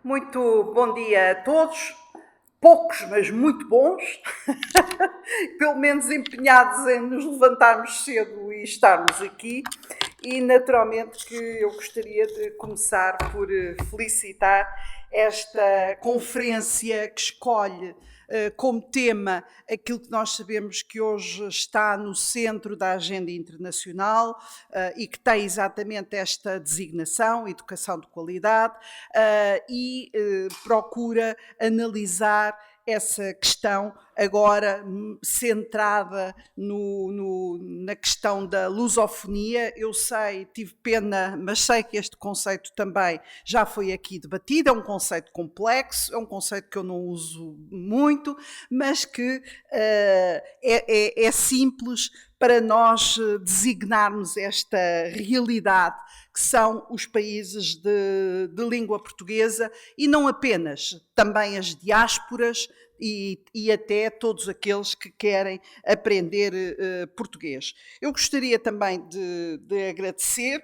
Muito bom dia a todos, poucos, mas muito bons, pelo menos empenhados em nos levantarmos cedo e estarmos aqui. E naturalmente que eu gostaria de começar por felicitar esta conferência que escolhe como tema aquilo que nós sabemos que hoje está no centro da agenda internacional e que tem exatamente esta designação, educação de qualidade, e procura analisar essa questão agora centrada na questão da lusofonia. Eu sei, tive pena, mas sei que este conceito também já foi aqui debatido, é um conceito complexo, é um conceito que eu não uso muito, mas que é simples para nós designarmos esta realidade que são os países de língua portuguesa e não apenas, também as diásporas e até todos aqueles que querem aprender português. Eu gostaria também de agradecer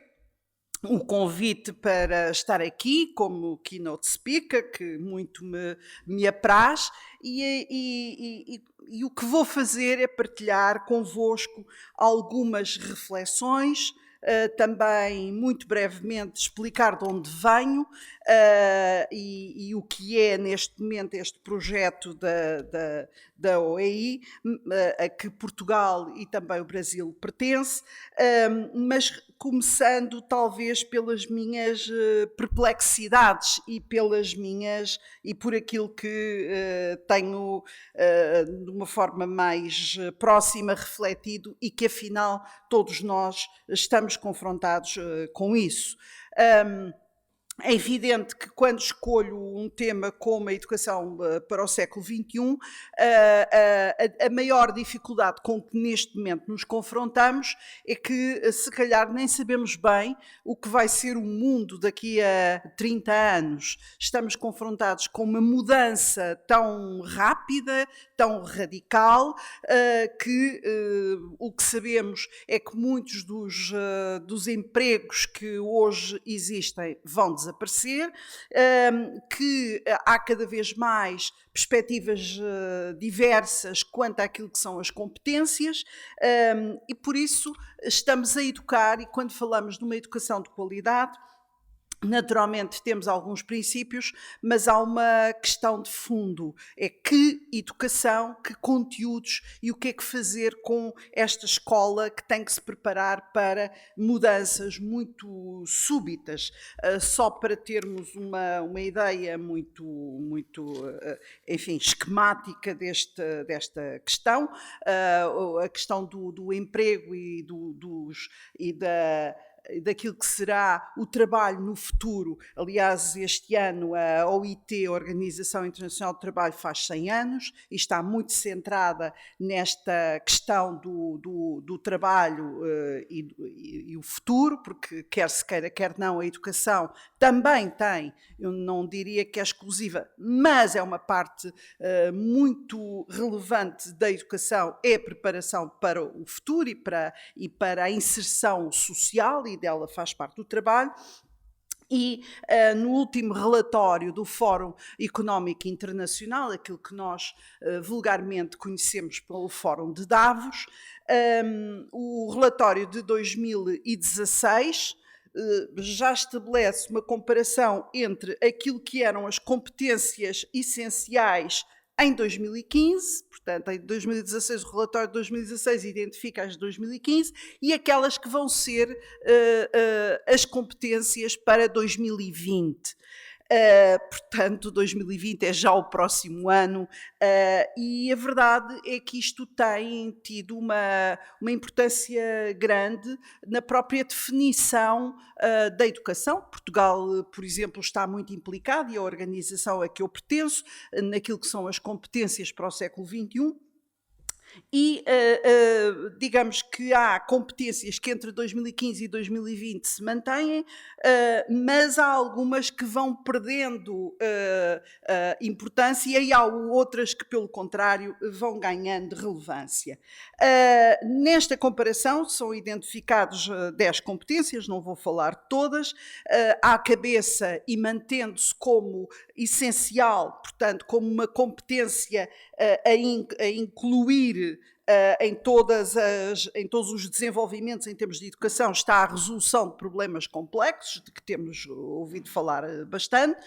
o convite para estar aqui como keynote speaker, que muito me apraz, e o que vou fazer é partilhar convosco algumas reflexões, também muito brevemente explicar de onde venho e o que é neste momento este projeto da OEI, a que Portugal e também o Brasil pertence, mas começando talvez pelas minhas perplexidades e por aquilo que tenho de uma forma mais próxima refletido e que afinal todos nós estamos confrontados com isso. É evidente que quando escolho um tema como a educação para o século XXI, a maior dificuldade com que neste momento nos confrontamos é que se calhar nem sabemos bem o que vai ser o mundo daqui a 30 anos. Estamos confrontados com uma mudança tão rápida, tão radical, que o que sabemos é que muitos dos empregos que hoje existem vão desaparecer, que há cada vez mais perspectivas diversas quanto àquilo que são as competências, e por isso estamos a educar, e quando falamos de uma educação de qualidade, naturalmente temos alguns princípios, mas há uma questão de fundo, é que educação, que conteúdos e o que é que fazer com esta escola que tem que se preparar para mudanças muito súbitas. Só para termos uma ideia muito, enfim, esquemática desta questão, a questão do emprego e daquilo que será o trabalho no futuro. Aliás, este ano a OIT, a Organização Internacional do Trabalho, faz 100 anos e está muito centrada nesta questão do trabalho e o futuro, porque quer se queira, quer não, a educação também tem, eu não diria que é exclusiva, mas é uma parte muito relevante da educação, é a preparação para o futuro e para a inserção social, e dela faz parte do trabalho. E no último relatório do Fórum Económico Internacional, aquilo que nós vulgarmente conhecemos pelo Fórum de Davos, o relatório de 2016 já estabelece uma comparação entre aquilo que eram as competências essenciais em 2015, portanto, em 2016, o relatório de 2016 identifica as de 2015 e aquelas que vão ser as competências para 2020. Portanto, 2020 é já o próximo ano, e a verdade é que isto tem tido uma importância grande na própria definição da educação. Portugal, por exemplo, está muito implicado, e a organização a que eu pertenço, naquilo que são as competências para o século XXI. E digamos que há competências que entre 2015 e 2020 se mantêm, mas há algumas que vão perdendo importância e há outras que, pelo contrário, vão ganhando relevância. Nesta comparação são identificados 10 competências, não vou falar todas, à cabeça e mantendo-se como essencial, portanto, como uma competência a incluir em todos os desenvolvimentos em termos de educação está a resolução de problemas complexos, de que temos ouvido falar bastante,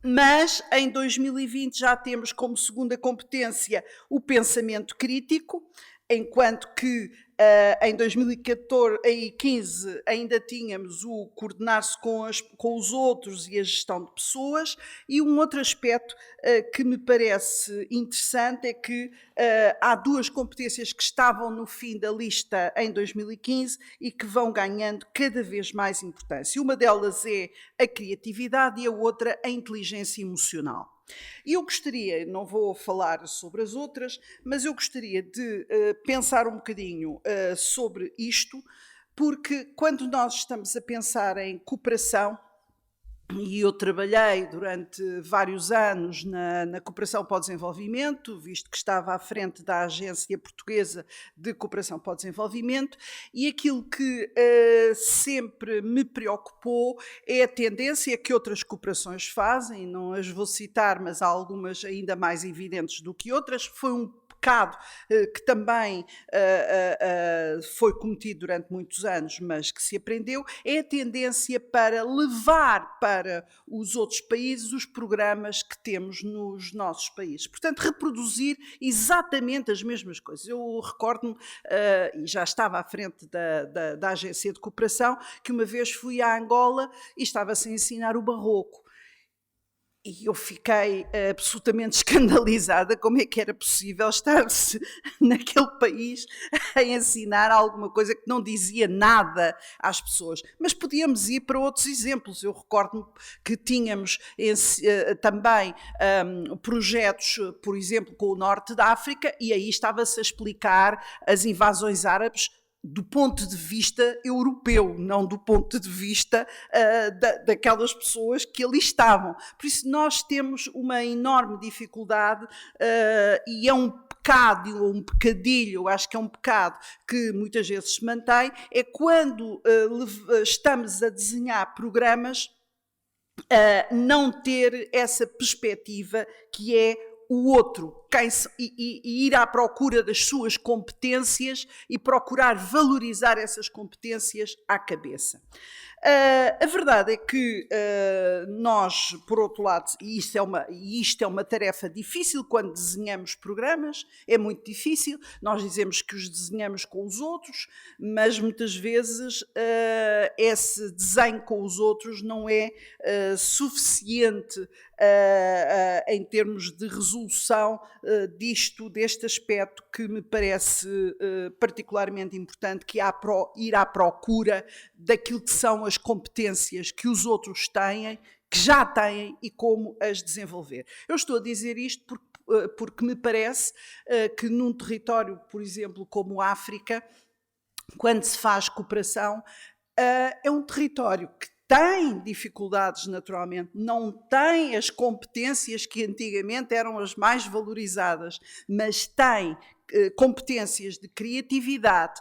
mas em 2020 já temos como segunda competência o pensamento crítico, enquanto que em 2014 e 2015 ainda tínhamos o coordenar-se com os outros e a gestão de pessoas, e um outro aspecto que me parece interessante é que há duas competências que estavam no fim da lista em 2015 e que vão ganhando cada vez mais importância. Uma delas é a criatividade e a outra a inteligência emocional. E eu gostaria, não vou falar sobre as outras, mas eu gostaria de pensar um bocadinho sobre isto, porque quando nós estamos a pensar em cooperação, e eu trabalhei durante vários anos na cooperação para o desenvolvimento, visto que estava à frente da Agência Portuguesa de Cooperação para o Desenvolvimento, e aquilo que sempre me preocupou é a tendência que outras cooperações fazem, não as vou citar, mas há algumas ainda mais evidentes do que outras, foi um pecado que também foi cometido durante muitos anos, mas que se aprendeu, é a tendência para levar para os outros países os programas que temos nos nossos países. Portanto, reproduzir exatamente as mesmas coisas. Eu recordo-me, e já estava à frente da Agência de Cooperação, que uma vez fui a Angola e estava-se a ensinar o barroco. E eu fiquei absolutamente escandalizada como é que era possível estar-se naquele país a ensinar alguma coisa que não dizia nada às pessoas. Mas podíamos ir para outros exemplos. Eu recordo-me que tínhamos também projetos, por exemplo, com o Norte da África, e aí estava-se a explicar as invasões árabes do ponto de vista europeu, não do ponto de vista daquelas pessoas que ali estavam. Por isso nós temos uma enorme dificuldade e é um pecado, ou um pecadilho, eu acho que é um pecado que muitas vezes se mantém, é quando estamos a desenhar programas não ter essa perspectiva que é o outro, e ir à procura das suas competências e procurar valorizar essas competências à cabeça. A verdade é que nós, por outro lado, e isto é uma tarefa difícil quando desenhamos programas, é muito difícil, nós dizemos que os desenhamos com os outros, mas muitas vezes esse desenho com os outros não é suficiente em termos de resolução deste aspecto que me parece particularmente importante, que é ir à procura daquilo que são as competências que os outros têm, que já têm, e como as desenvolver. Eu estou a dizer isto porque me parece que num território, por exemplo, como a África, quando se faz cooperação, é um território que tem dificuldades naturalmente, não tem as competências que antigamente eram as mais valorizadas, mas tem competências de criatividade,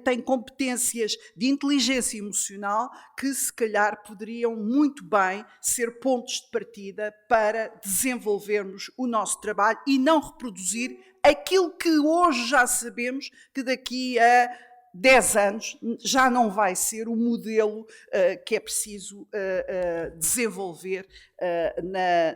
tem competências de inteligência emocional que se calhar poderiam muito bem ser pontos de partida para desenvolvermos o nosso trabalho e não reproduzir aquilo que hoje já sabemos que daqui a 10 anos já não vai ser o modelo que é preciso desenvolver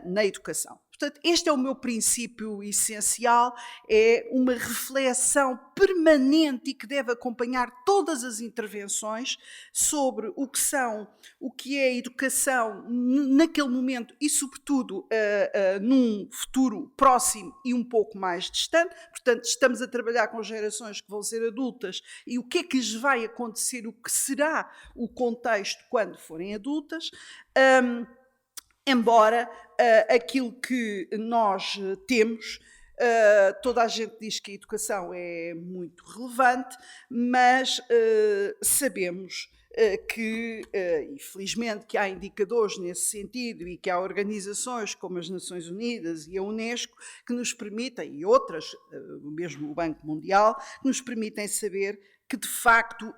na educação. Portanto, este é o meu princípio essencial, é uma reflexão permanente e que deve acompanhar todas as intervenções sobre o que é a educação naquele momento e, sobretudo, num futuro próximo e um pouco mais distante. Portanto, estamos a trabalhar com gerações que vão ser adultas e o que é que lhes vai acontecer, o que será o contexto quando forem adultas. Embora aquilo que nós temos Toda a gente diz que a educação é muito relevante, mas sabemos que, e felizmente que há indicadores nesse sentido e que há organizações como as Nações Unidas e a Unesco que nos permitem, e outras, mesmo o Banco Mundial, que nos permitem saber que de facto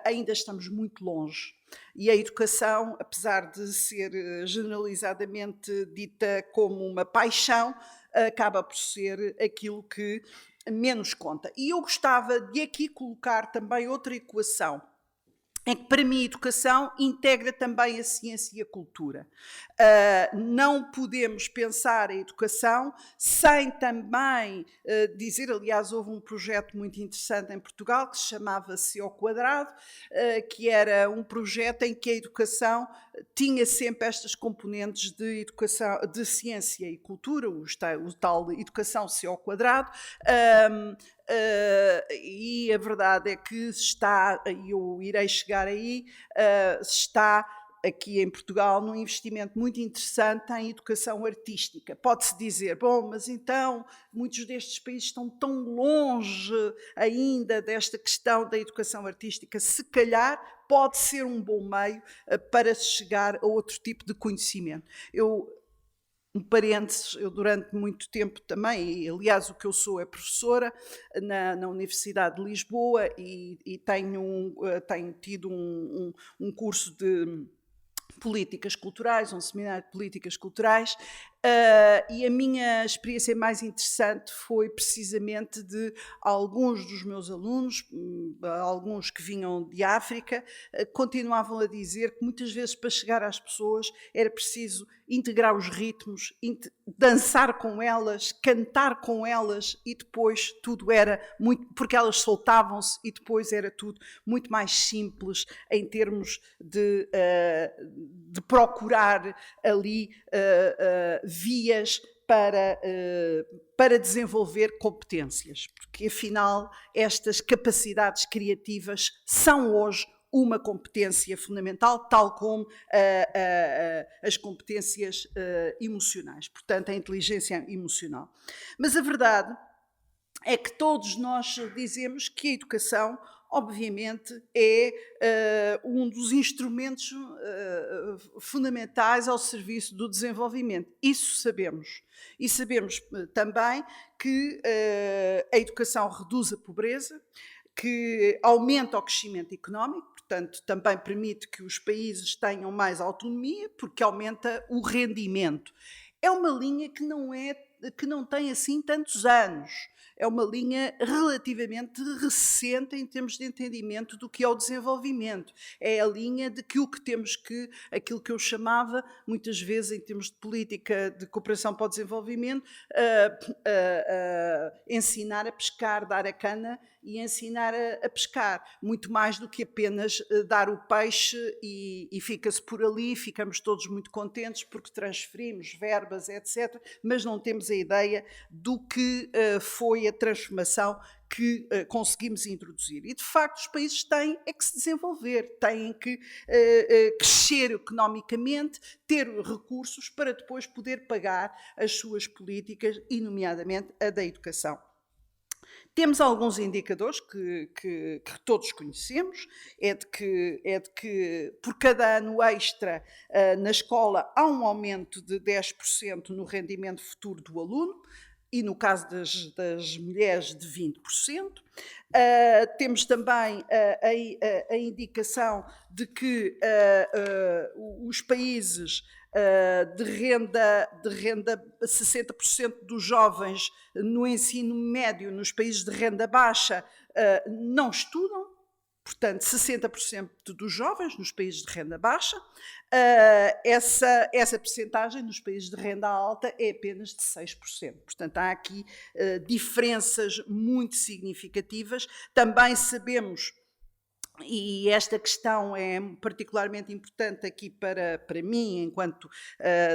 ainda estamos muito longe. E a educação, apesar de ser generalizadamente dita como uma paixão, acaba por ser aquilo que menos conta. E eu gostava de aqui colocar também outra equação. É que para mim a educação integra também a ciência e a cultura. Não podemos pensar a educação sem também dizer, aliás, houve um projeto muito interessante em Portugal que se chamava C ao Quadrado, que era um projeto em que a educação tinha sempre estas componentes de educação, de ciência e cultura, o tal educação C ao Quadrado. E a verdade é que está, e eu irei chegar aí, está aqui em Portugal num investimento muito interessante em educação artística. Pode-se dizer, bom, mas então muitos destes países estão tão longe ainda desta questão da educação artística, se calhar pode ser um bom meio para se chegar a outro tipo de conhecimento. Um parênteses, eu durante muito tempo também, e aliás o que eu sou é professora na Universidade de Lisboa e tenho tido um curso de políticas culturais, um seminário de políticas culturais, e a minha experiência mais interessante foi precisamente de alguns dos meus alunos, alguns que vinham de África, continuavam a dizer que muitas vezes para chegar às pessoas era preciso integrar os ritmos, dançar com elas, cantar com elas e depois tudo era muito, porque elas soltavam-se e depois era tudo muito mais simples em termos de procurar ali vias para desenvolver competências, porque afinal estas capacidades criativas são hoje uma competência fundamental, tal como as competências emocionais, portanto a inteligência emocional. Mas a verdade é que todos nós dizemos que a educação, obviamente, é um dos instrumentos fundamentais ao serviço do desenvolvimento. Isso sabemos. E sabemos também que a educação reduz a pobreza, que aumenta o crescimento económico, portanto, também permite que os países tenham mais autonomia, porque aumenta o rendimento. É uma linha que não tem assim tantos anos. É uma linha relativamente recente em termos de entendimento do que é o desenvolvimento. É a linha de que aquilo que eu chamava, muitas vezes em termos de política de cooperação para o desenvolvimento, ensinar a pescar, dar a cana e ensinar a pescar, muito mais do que apenas dar o peixe e fica-se por ali, ficamos todos muito contentes porque transferimos verbas, etc., mas não temos a ideia do que foi a transformação que conseguimos introduzir. E, de facto, os países têm que se desenvolver, têm que crescer economicamente, ter recursos para depois poder pagar as suas políticas e, nomeadamente, a da educação. Temos alguns indicadores que todos conhecemos, é de que por cada ano extra na escola há um aumento de 10% no rendimento futuro do aluno, e no caso das mulheres de 20%. Temos também a indicação de que os países de renda 60% dos jovens no ensino médio, nos países de renda baixa, não estudam. Portanto, 60% dos jovens nos países de renda baixa, essa percentagem nos países de renda alta é apenas de 6%. Portanto, há aqui diferenças muito significativas. Também sabemos, e esta questão é particularmente importante aqui para mim, enquanto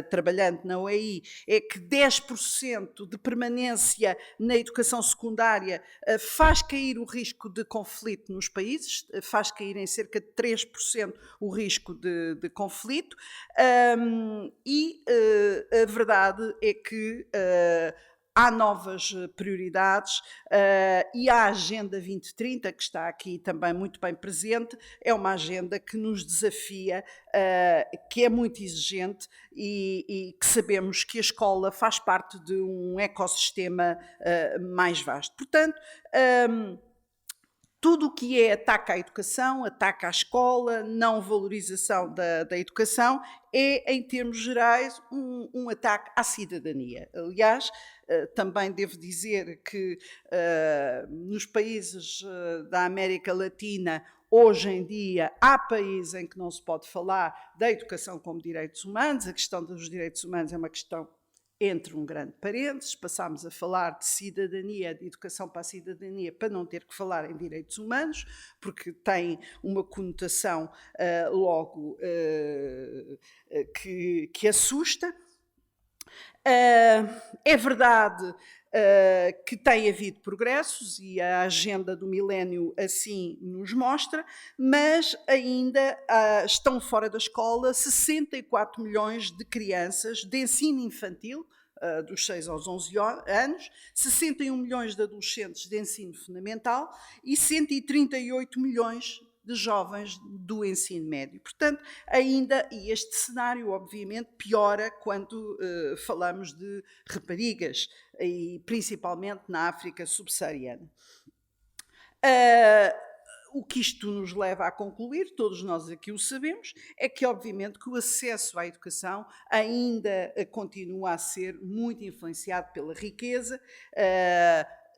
trabalhante na OEI, é que 10% de permanência na educação secundária faz cair o risco de conflito nos países, faz cair em cerca de 3% o risco de conflito, e a verdade é que há novas prioridades e a Agenda 2030, que está aqui também muito bem presente, é uma agenda que nos desafia, que é muito exigente e que sabemos que a escola faz parte de um ecossistema mais vasto. Portanto, tudo o que é ataque à educação, ataque à escola, não valorização da educação, é, em termos gerais, um ataque à cidadania. Aliás, também devo dizer que nos países da América Latina, hoje em dia, há países em que não se pode falar da educação como direitos humanos. A questão dos direitos humanos é uma questão entre um grande parênteses, passámos a falar de cidadania, de educação para a cidadania, para não ter que falar em direitos humanos, porque tem uma conotação logo que assusta. É verdade que tem havido progressos e a agenda do milénio assim nos mostra, mas ainda estão fora da escola 64 milhões de crianças de ensino infantil, dos 6 aos 11 anos, 61 milhões de adolescentes de ensino fundamental e 138 milhões de jovens do ensino médio. Portanto, ainda, e este cenário obviamente piora quando falamos de raparigas, e principalmente na África subsaariana. O que isto nos leva a concluir, todos nós aqui o sabemos, é que obviamente que o acesso à educação ainda continua a ser muito influenciado pela riqueza,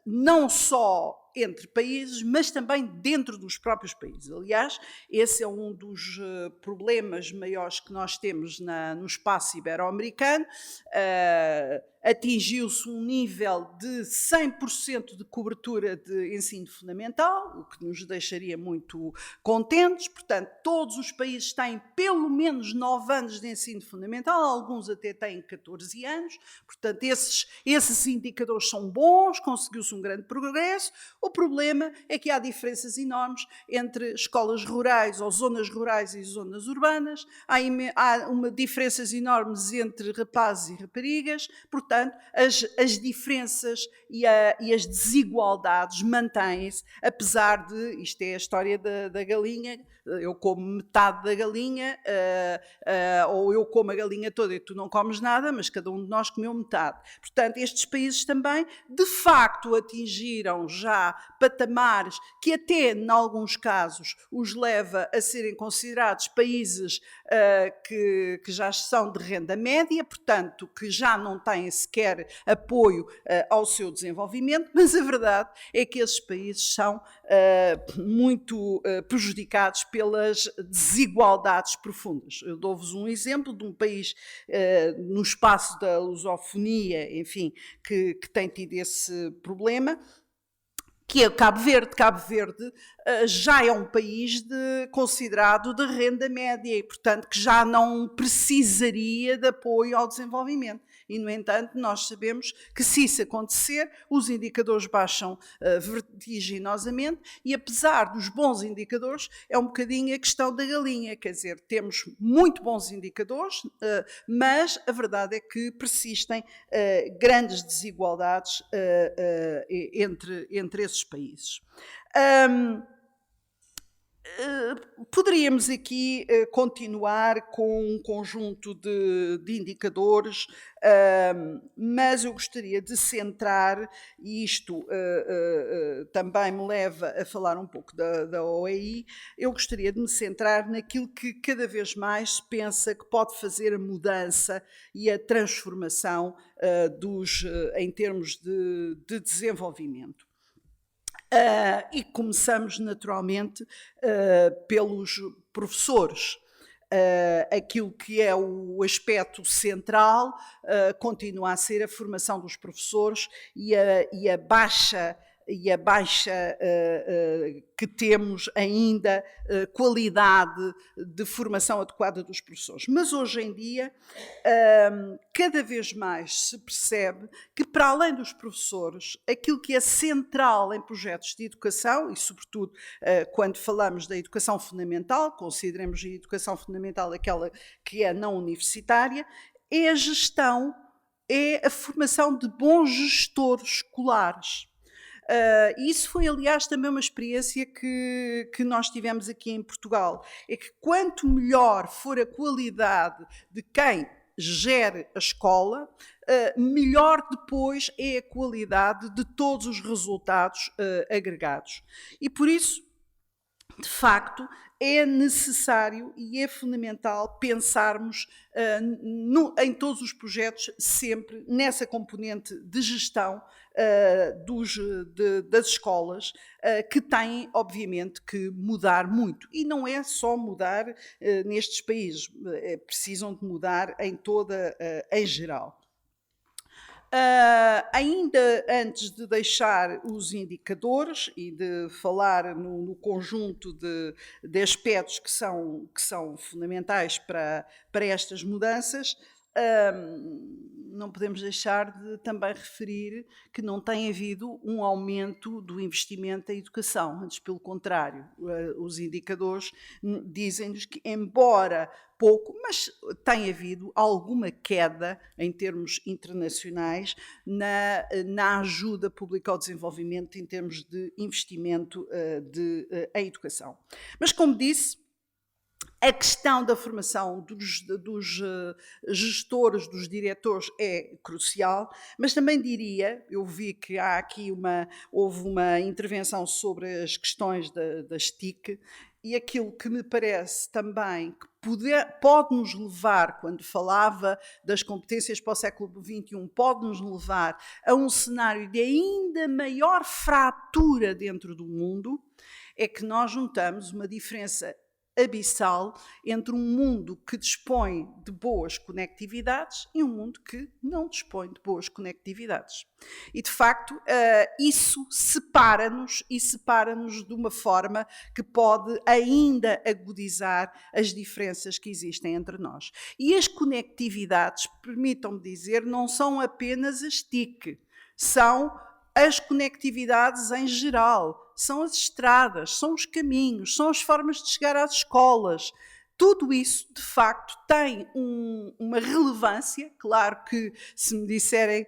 não só entre países, mas também dentro dos próprios países. Aliás, esse é um dos problemas maiores que nós temos no espaço ibero-americano. Atingiu-se um nível de 100% de cobertura de ensino fundamental, o que nos deixaria muito contentes. Portanto, todos os países têm pelo menos 9 anos de ensino fundamental, alguns até têm 14 anos. Portanto, esses indicadores são bons, conseguiu-se um grande progresso. O problema é que há diferenças enormes entre escolas rurais ou zonas rurais e zonas urbanas, há diferenças enormes entre rapazes e raparigas. Portanto, as diferenças e as desigualdades mantêm-se, apesar de, isto é a história da galinha, eu como metade da galinha, ou eu como a galinha toda e tu não comes nada, mas cada um de nós comeu metade. Portanto, estes países também, de facto, atingiram já patamares que até, em alguns casos, os leva a serem considerados países que já são de renda média, portanto, que já não têm sequer apoio ao seu desenvolvimento, mas a verdade é que esses países são muito prejudicados pelas desigualdades profundas. Eu dou-vos um exemplo de um país no espaço da lusofonia, enfim, que tem tido esse problema, que é Cabo Verde. Cabo Verde já é um país considerado de renda média e, portanto, que já não precisaria de apoio ao desenvolvimento. E, no entanto, nós sabemos que, se isso acontecer, os indicadores baixam vertiginosamente e, apesar dos bons indicadores, é um bocadinho a questão da galinha. Quer dizer, temos muito bons indicadores, mas a verdade é que persistem grandes desigualdades entre esses países. Poderíamos aqui continuar com um conjunto de indicadores, mas eu gostaria de centrar, e isto também me leva a falar um pouco da OEI, eu gostaria de me centrar naquilo que cada vez mais se pensa que pode fazer a mudança e a transformação em termos de desenvolvimento. E começamos naturalmente pelos professores. Aquilo que é o aspecto central continua a ser a formação dos professores e a baixa que temos ainda qualidade de formação adequada dos professores. Mas hoje em dia, cada vez mais se percebe que, para além dos professores, aquilo que é central em projetos de educação, e sobretudo quando falamos da educação fundamental, consideremos a educação fundamental aquela que é não universitária, é a gestão é a formação de bons gestores escolares. Isso foi, aliás, também uma experiência que nós tivemos aqui em Portugal. É que quanto melhor for a qualidade de quem gere a escola, melhor depois é a qualidade de todos os resultados agregados. E por isso, de facto, é necessário e é fundamental pensarmos em todos os projetos sempre nessa componente de gestão das escolas, que têm, obviamente, que mudar muito. E não é só mudar nestes países, precisam de mudar em geral. Ainda antes de deixar os indicadores e de falar no conjunto de aspectos que são fundamentais para estas mudanças, não podemos deixar de também referir que não tem havido um aumento do investimento em educação, antes pelo contrário, os indicadores dizem-nos que, embora pouco, mas tem havido alguma queda em termos internacionais na ajuda pública ao desenvolvimento em termos de investimento em educação. Mas, como disse, a questão da formação dos gestores, dos diretores é crucial, mas também diria, eu vi que houve uma intervenção sobre as questões das TIC, e aquilo que me parece também que pode nos levar, quando falava das competências para o século XXI, pode nos levar a um cenário de ainda maior fratura dentro do mundo, é que nós juntamos uma diferença abissal entre um mundo que dispõe de boas conectividades e um mundo que não dispõe de boas conectividades. E, de facto, isso separa-nos de uma forma que pode ainda agudizar as diferenças que existem entre nós. E as conectividades, permitam-me dizer, não são apenas as TIC, são as conectividades em geral, são as estradas, são os caminhos, são as formas de chegar às escolas. Tudo isso, de facto, tem uma relevância. Claro que, se me disserem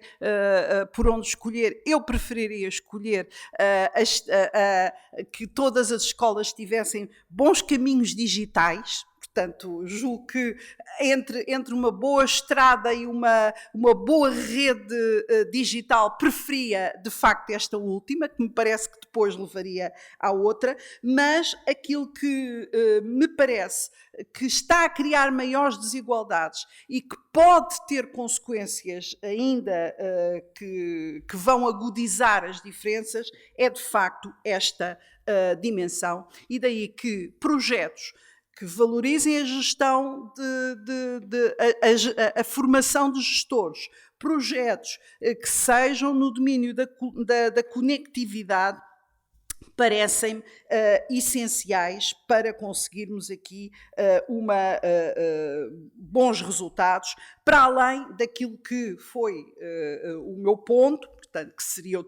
por onde escolher, eu preferiria escolher que todas as escolas tivessem bons caminhos digitais. Portanto, julgo que entre uma boa estrada e uma boa rede digital, preferia de facto esta última, que me parece que depois levaria à outra, mas aquilo que me parece que está a criar maiores desigualdades e que pode ter consequências ainda que vão agudizar as diferenças é de facto esta dimensão, e daí que projetos que valorizem a gestão, a formação dos gestores, projetos que sejam no domínio da conectividade, parecem-me essenciais para conseguirmos aqui bons resultados, para além daquilo que foi o meu ponto, portanto, que seria o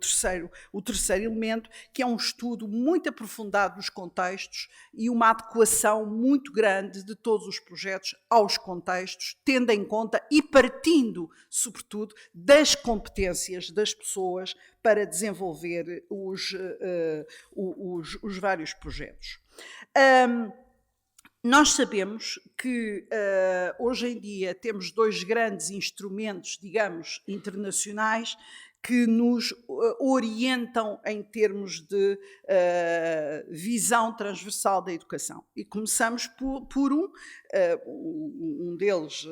terceiro elemento, que é um estudo muito aprofundado dos contextos e uma adequação muito grande de todos os projetos aos contextos, tendo em conta e partindo, sobretudo, das competências das pessoas para desenvolver os vários projetos. Nós sabemos que hoje em dia temos dois grandes instrumentos, digamos, internacionais, que nos orientam em termos de visão transversal da educação. E começamos por um deles,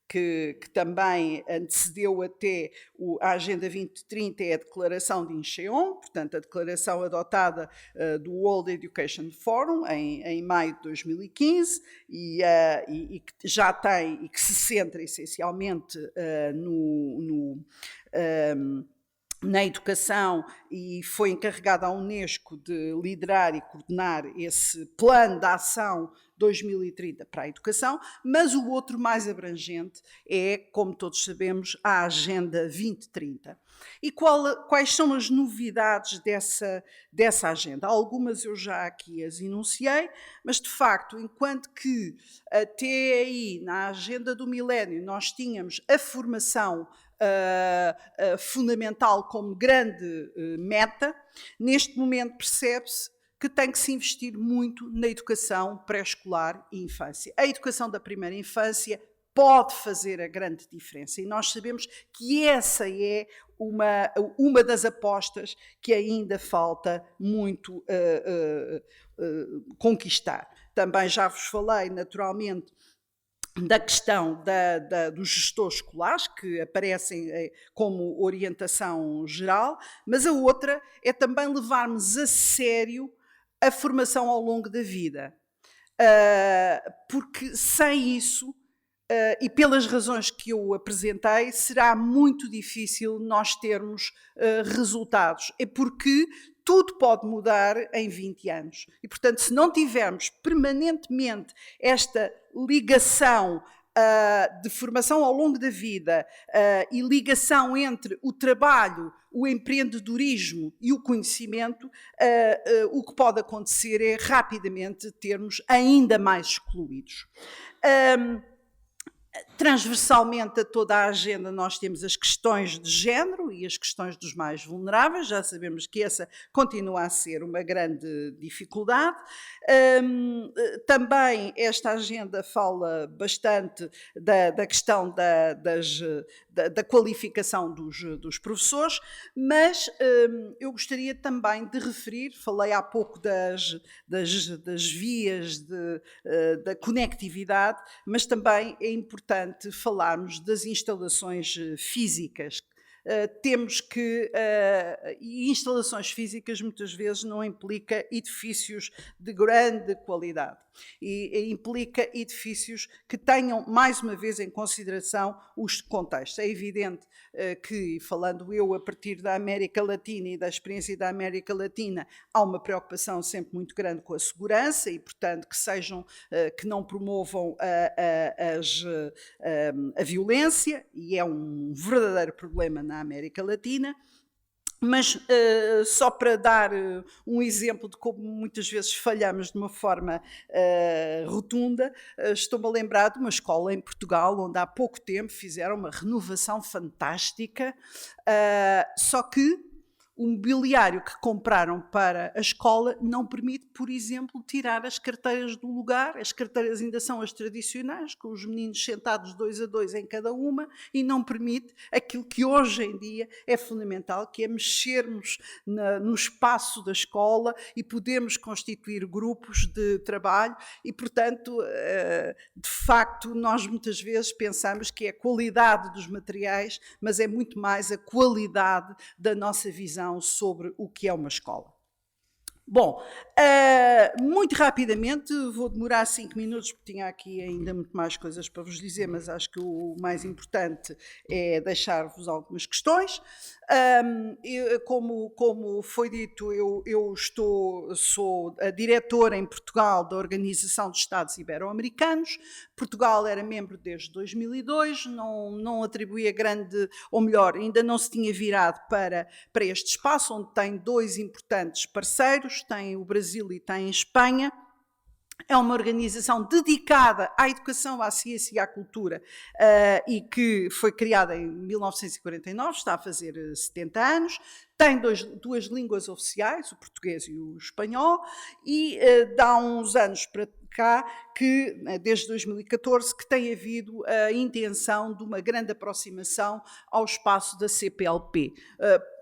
que também antecedeu até a Agenda 2030, é a Declaração de Incheon, portanto, a declaração adotada do World Education Forum em maio de 2015, e que já tem, e que se centra essencialmente na educação, e foi encarregada à Unesco de liderar e coordenar esse plano de ação 2030 para a educação, mas o outro mais abrangente é, como todos sabemos, a Agenda 2030. E quais são as novidades dessa agenda? Algumas eu já aqui as enunciei, mas de facto, enquanto que até aí, na agenda do milénio, nós tínhamos a formação fundamental como grande meta, neste momento percebe-se que tem que se investir muito na educação pré-escolar e infância. A educação da primeira infância pode fazer a grande diferença e nós sabemos que essa é uma das apostas que ainda falta muito conquistar. Também já vos falei, naturalmente, da questão dos gestores escolares, que aparecem como orientação geral, mas a outra é também levarmos a sério a formação ao longo da vida. Porque sem isso, e pelas razões que eu apresentei, será muito difícil nós termos resultados. É porque tudo pode mudar em 20 anos. E, portanto, se não tivermos permanentemente esta ligação de formação ao longo da vida e ligação entre o trabalho, o empreendedorismo e o conhecimento, o que pode acontecer é rapidamente termos ainda mais excluídos. Transversalmente a toda a agenda nós temos as questões de género e as questões dos mais vulneráveis, já sabemos que essa continua a ser uma grande dificuldade. Também esta agenda fala bastante da questão da qualificação dos professores, mas eu gostaria também de referir, falei há pouco das vias da conectividade, mas também é importante falarmos das instalações físicas. Temos que, e instalações físicas muitas vezes não implica edifícios de grande qualidade, e implica edifícios que tenham, mais uma vez, em consideração os contextos. É evidente que, falando eu a partir da América Latina e da experiência da América Latina, há uma preocupação sempre muito grande com a segurança e, portanto, que não promovam a violência, e é um verdadeiro problema na América Latina. Mas só para dar um exemplo de como muitas vezes falhamos de uma forma rotunda, estou-me a lembrar de uma escola em Portugal onde há pouco tempo fizeram uma renovação fantástica, só que o mobiliário que compraram para a escola não permite, por exemplo, tirar as carteiras do lugar. As carteiras ainda são as tradicionais, com os meninos sentados 2 a 2 em cada uma, e não permite aquilo que hoje em dia é fundamental, que é mexermos no espaço da escola e podermos constituir grupos de trabalho e, portanto, de facto, nós muitas vezes pensamos que é a qualidade dos materiais, mas é muito mais a qualidade da nossa visão sobre o que é uma escola. Bom, muito rapidamente, vou demorar 5 minutos porque tinha aqui ainda muito mais coisas para vos dizer, mas acho que o mais importante é deixar-vos algumas questões. Como foi dito, eu sou a diretora em Portugal da Organização dos Estados Ibero-Americanos. Portugal era membro desde 2002, não atribuía grande, ou melhor, ainda não se tinha virado para este espaço, onde tem 2 importantes parceiros, tem o Brasil e tem a Espanha. É uma organização dedicada à educação, à ciência e à cultura e que foi criada em 1949, está a fazer 70 anos, tem duas línguas oficiais, o português e o espanhol, e dá uns anos para cá, desde 2014, que tem havido a intenção de uma grande aproximação ao espaço da CPLP.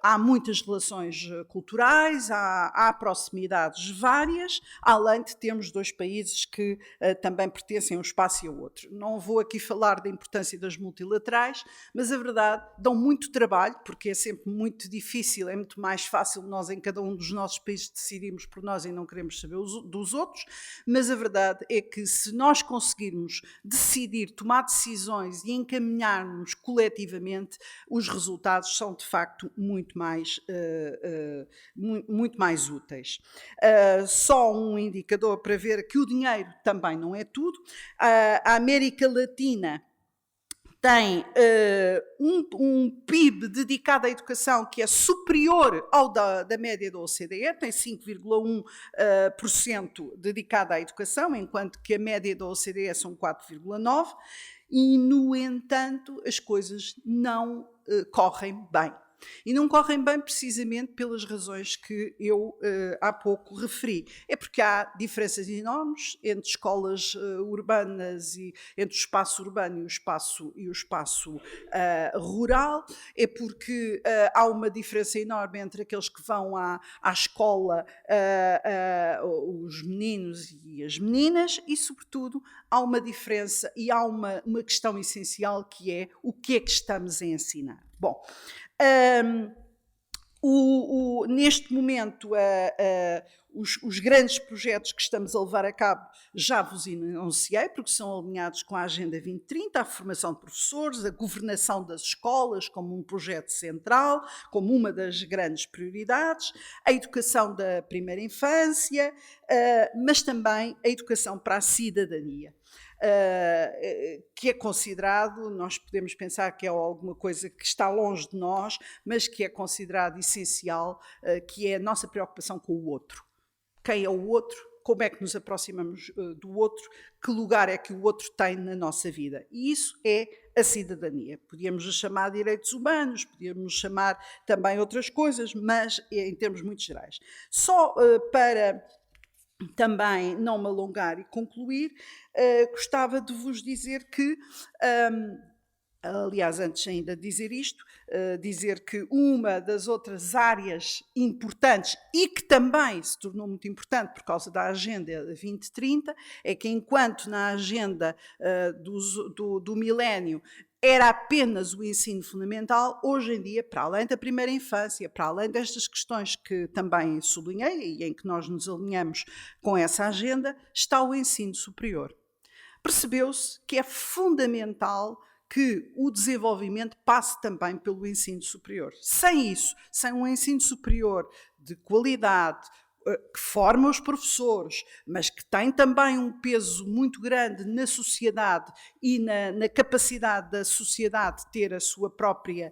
Há muitas relações culturais, há proximidades várias, além de termos 2 países que também pertencem a um espaço e ao outro. Não vou aqui falar da importância das multilaterais, mas a verdade, dão muito trabalho, porque é sempre muito difícil difícil, é muito mais fácil nós em cada um dos nossos países decidirmos por nós e não queremos saber dos outros, mas a verdade é que se nós conseguirmos decidir, tomar decisões e encaminhar-nos coletivamente, os resultados são de facto muito mais úteis. Só um indicador para ver que o dinheiro também não é tudo. A América Latina tem um PIB dedicado à educação que é superior ao da média da OCDE, tem 5,1% dedicado à educação, enquanto que a média da OCDE são 4,9%, e, no entanto, as coisas não correm bem. E não correm bem precisamente pelas razões que eu há pouco referi. É porque há diferenças enormes entre escolas urbanas e entre o espaço urbano e o espaço rural. É porque há uma diferença enorme entre aqueles que vão à escola, os meninos e as meninas, e, sobretudo, há uma diferença e há uma questão essencial, que é o que é que estamos a ensinar. Bom, neste momento, os grandes projetos que estamos a levar a cabo já vos enunciei, porque são alinhados com a Agenda 2030, a formação de professores, a governação das escolas como um projeto central, como uma das grandes prioridades, a educação da primeira infância, mas também a educação para a cidadania. Que é considerado, nós podemos pensar que é alguma coisa que está longe de nós, mas que é considerado essencial, que é a nossa preocupação com o outro. Quem é o outro? Como é que nos aproximamos do outro? Que lugar é que o outro tem na nossa vida? E isso é a cidadania. Podíamos chamar de direitos humanos, podíamos chamar também outras coisas, mas em termos muito gerais. Só para também não me alongar e concluir, gostava de vos dizer que, aliás, antes ainda de dizer isto, dizer que uma das outras áreas importantes e que também se tornou muito importante por causa da Agenda 2030, é que enquanto na agenda do milénio era apenas o ensino fundamental, hoje em dia, para além da primeira infância, para além destas questões que também sublinhei e em que nós nos alinhamos com essa agenda, está o ensino superior. Percebeu-se que é fundamental que o desenvolvimento passe também pelo ensino superior. Sem isso, sem um ensino superior de qualidade, que forma os professores, mas que tem também um peso muito grande na sociedade e na capacidade da sociedade ter a sua própria,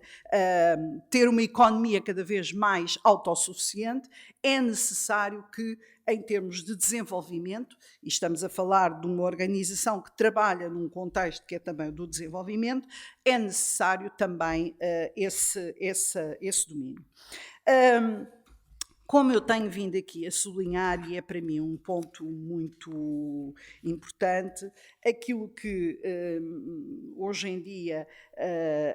ter uma economia cada vez mais autossuficiente, é necessário que, em termos de desenvolvimento, e estamos a falar de uma organização que trabalha num contexto que é também o do desenvolvimento, é necessário também esse domínio. Como eu tenho vindo aqui a sublinhar, e é para mim um ponto muito importante, aquilo que hoje em dia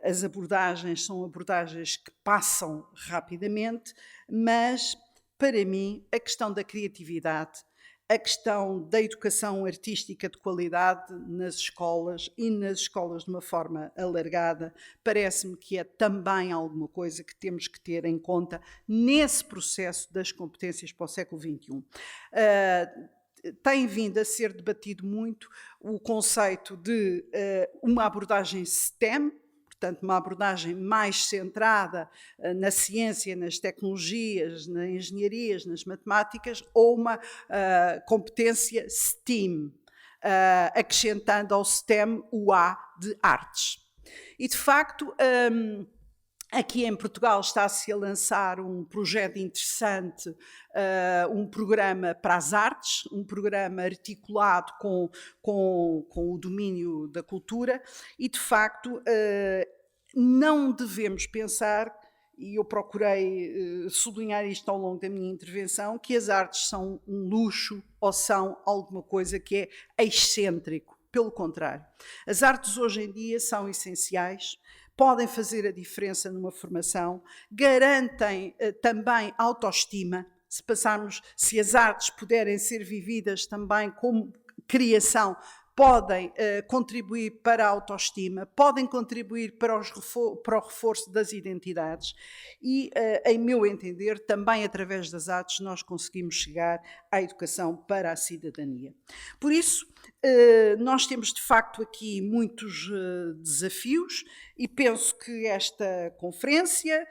as abordagens são abordagens que passam rapidamente, mas para mim a questão da criatividade, a questão da educação artística de qualidade nas escolas e nas escolas de uma forma alargada, parece-me que é também alguma coisa que temos que ter em conta nesse processo das competências para o século XXI. Tem vindo a ser debatido muito o conceito de uma abordagem STEM, portanto, uma abordagem mais centrada na ciência, nas tecnologias, nas engenharias, nas matemáticas, ou uma competência STEAM, acrescentando ao STEM o A de artes. E, de facto, aqui em Portugal está-se a lançar um projeto interessante, um programa para as artes, um programa articulado com o domínio da cultura e, de facto, não devemos pensar, e eu procurei sublinhar isto ao longo da minha intervenção, que as artes são um luxo ou são alguma coisa que é excêntrico. Pelo contrário, as artes hoje em dia são essenciais, podem fazer a diferença numa formação, garantem também autoestima, se as artes puderem ser vividas também como criação, podem contribuir para a autoestima, podem contribuir para o reforço das identidades e, em meu entender, também através das artes nós conseguimos chegar à educação para a cidadania. Por isso, nós temos de facto aqui muitos desafios e penso que esta conferência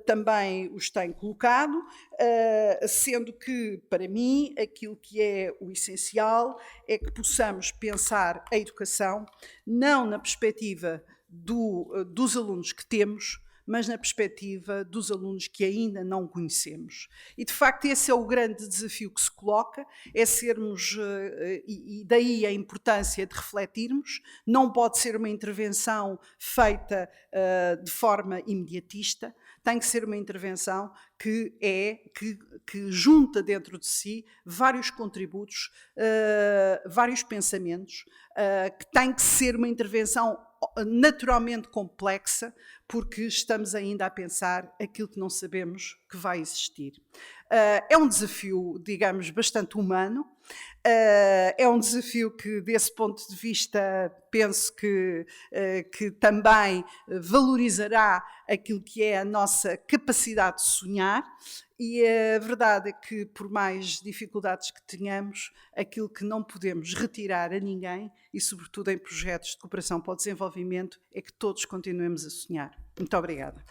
também os tem colocado, sendo que, para mim, aquilo que é o essencial é que possamos pensar a educação não na perspectiva dos alunos que temos, mas na perspectiva dos alunos que ainda não conhecemos. E, de facto, esse é o grande desafio que se coloca, é sermos, e daí a importância de refletirmos, não pode ser uma intervenção feita de forma imediatista, tem que ser uma intervenção que junta dentro de si vários contributos, vários pensamentos, que tem que ser uma intervenção naturalmente complexa, porque estamos ainda a pensar aquilo que não sabemos que vai existir. É um desafio, digamos, bastante humano, é um desafio que, desse ponto de vista, penso que também valorizará aquilo que é a nossa capacidade de sonhar, e a verdade é que, por mais dificuldades que tenhamos, aquilo que não podemos retirar a ninguém, e sobretudo em projetos de cooperação para o desenvolvimento, é que todos continuemos a sonhar. Muito obrigada.